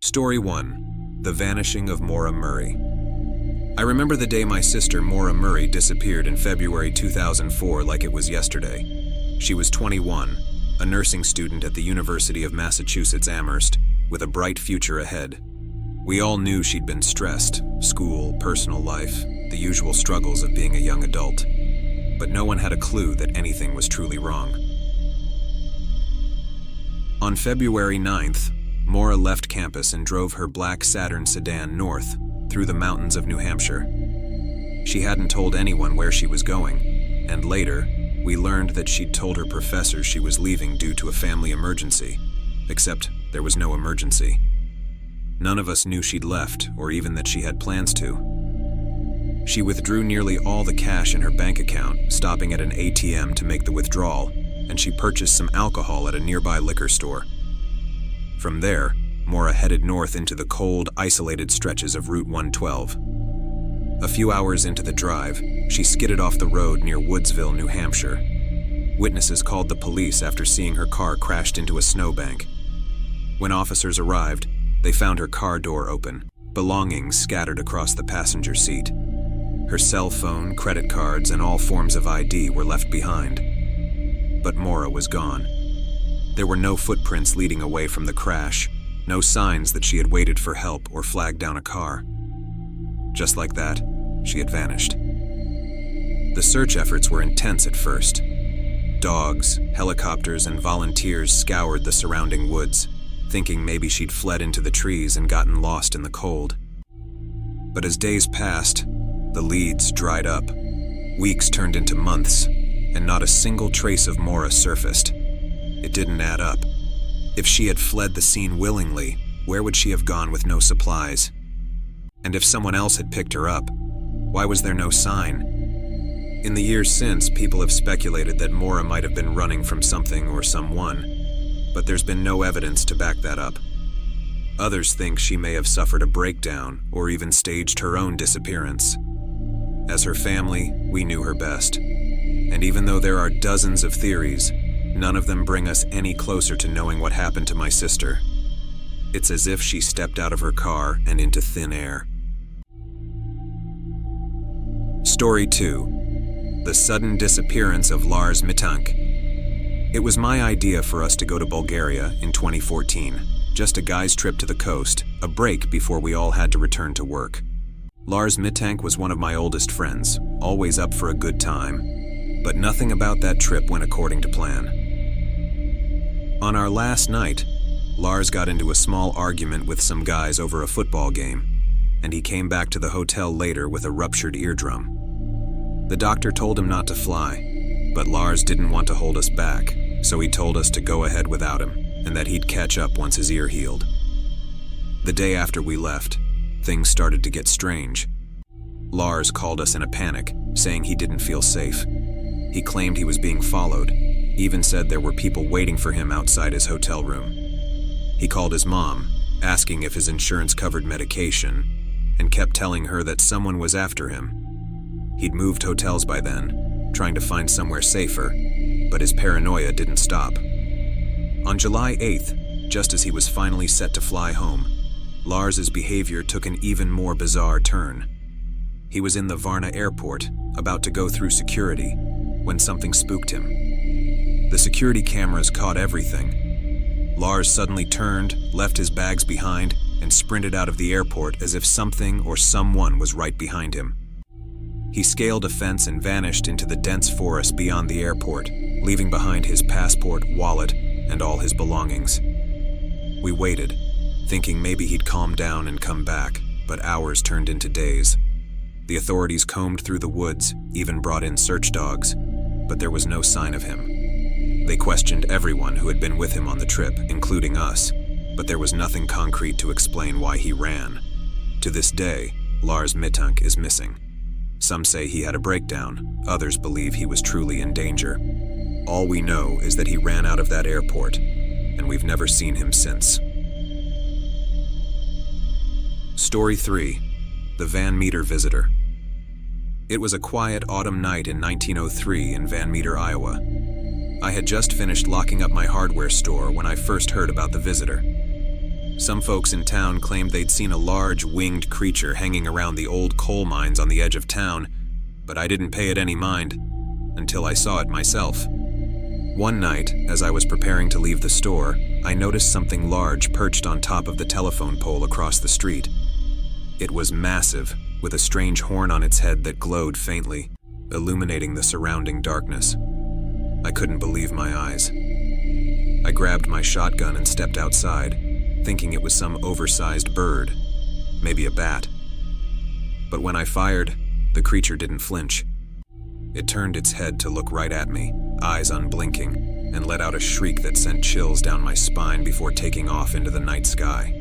Story 1. The Vanishing of Maura Murray. I remember the day my sister Maura Murray disappeared in February 2004 like it was yesterday. She was 21, a nursing student at the University of Massachusetts Amherst, with a bright future ahead. We all knew she'd been stressed, school, personal life, the usual struggles of being a young adult. But no one had a clue that anything was truly wrong. On February 9th, Maura left campus and drove her black Saturn sedan north through the mountains of New Hampshire. She hadn't told anyone where she was going, and later, we learned that she'd told her professors she was leaving due to a family emergency, except there was no emergency. None of us knew she'd left, or even that she had plans to. She withdrew nearly all the cash in her bank account, stopping at an ATM to make the withdrawal, and she purchased some alcohol at a nearby liquor store. From there, Maura headed north into the cold, isolated stretches of Route 112. A few hours into the drive, she skidded off the road near Woodsville, New Hampshire. Witnesses called the police after seeing her car crashed into a snowbank. When officers arrived, they found her car door open, belongings scattered across the passenger seat. Her cell phone, credit cards, and all forms of ID were left behind. But Maura was gone. There were no footprints leading away from the crash, no signs that she had waited for help or flagged down a car. Just like that, she had vanished. The search efforts were intense at first. Dogs, helicopters, and volunteers scoured the surrounding woods, thinking maybe she'd fled into the trees and gotten lost in the cold. But as days passed, the leads dried up. Weeks turned into months, and not a single trace of Maura surfaced. It didn't add up. If she had fled the scene willingly, where would she have gone with no supplies? And if someone else had picked her up, why was there no sign? In the years since, people have speculated that Maura might have been running from something or someone, but there's been no evidence to back that up. Others think she may have suffered a breakdown or even staged her own disappearance. As her family, we knew her best. And even though there are dozens of theories, none of them bring us any closer to knowing what happened to my sister. It's as if she stepped out of her car and into thin air. Story 2. The Sudden Disappearance of Lars Mittank. It was my idea for us to go to Bulgaria in 2014. Just a guy's trip to the coast, a break before we all had to return to work. Lars Mittank was one of my oldest friends, always up for a good time, but nothing about that trip went according to plan. On our last night, Lars got into a small argument with some guys over a football game, and he came back to the hotel later with a ruptured eardrum. The doctor told him not to fly, but Lars didn't want to hold us back, so he told us to go ahead without him, and that he'd catch up once his ear healed. The day after we left, things started to get strange. Lars called us in a panic, saying he didn't feel safe. He claimed he was being followed, even said there were people waiting for him outside his hotel room. He called his mom, asking if his insurance covered medication, and kept telling her that someone was after him. He'd moved hotels by then, trying to find somewhere safer, but his paranoia didn't stop. On July 8th, just as he was finally set to fly home, Lars's behavior took an even more bizarre turn. He was in the Varna airport, about to go through security, when something spooked him. The security cameras caught everything. Lars suddenly turned, left his bags behind, and sprinted out of the airport as if something or someone was right behind him. He scaled a fence and vanished into the dense forest beyond the airport, leaving behind his passport, wallet, and all his belongings. We waited, thinking maybe he'd calm down and come back, but hours turned into days. The authorities combed through the woods, even brought in search dogs, but there was no sign of him. They questioned everyone who had been with him on the trip, including us, but there was nothing concrete to explain why he ran. To this day, Lars Mittank is missing. Some say he had a breakdown, others believe he was truly in danger. All we know is that he ran out of that airport, and we've never seen him since. Story 3. The Van Meter Visitor. It was a quiet autumn night in 1903 in Van Meter, Iowa. I had just finished locking up my hardware store when I first heard about the visitor. Some folks in town claimed they'd seen a large, winged creature hanging around the old coal mines on the edge of town, but I didn't pay it any mind until I saw it myself. One night, as I was preparing to leave the store, I noticed something large perched on top of the telephone pole across the street. It was massive, with a strange horn on its head that glowed faintly, illuminating the surrounding darkness. I couldn't believe my eyes. I grabbed my shotgun and stepped outside, thinking it was some oversized bird, maybe a bat. But when I fired, the creature didn't flinch. It turned its head to look right at me, eyes unblinking, and let out a shriek that sent chills down my spine before taking off into the night sky.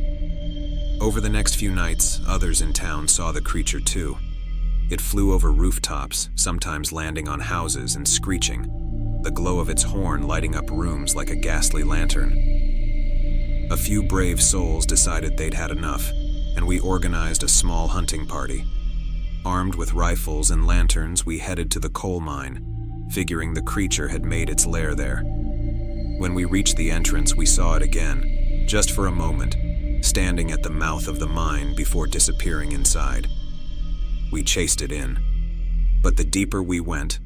Over the next few nights, others in town saw the creature too. It flew over rooftops, sometimes landing on houses and screeching, the glow of its horn lighting up rooms like a ghastly lantern. A few brave souls decided they'd had enough, and we organized a small hunting party. Armed with rifles and lanterns, we headed to the coal mine, figuring the creature had made its lair there. When we reached the entrance, we saw it again, just for a moment, standing at the mouth of the mine before disappearing inside. We chased it in, but the deeper we went,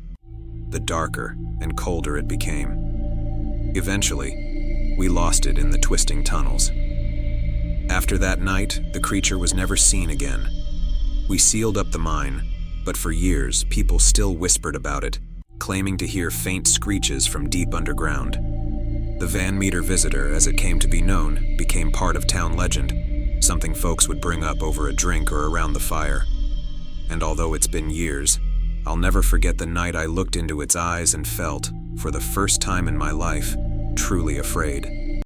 the darker and colder it became. Eventually, we lost it in the twisting tunnels. After that night, the creature was never seen again. We sealed up the mine, but for years, people still whispered about it, claiming to hear faint screeches from deep underground. The Van Meter visitor, as it came to be known, became part of town legend, something folks would bring up over a drink or around the fire. And although it's been years, I'll never forget the night I looked into its eyes and felt, for the first time in my life, truly afraid.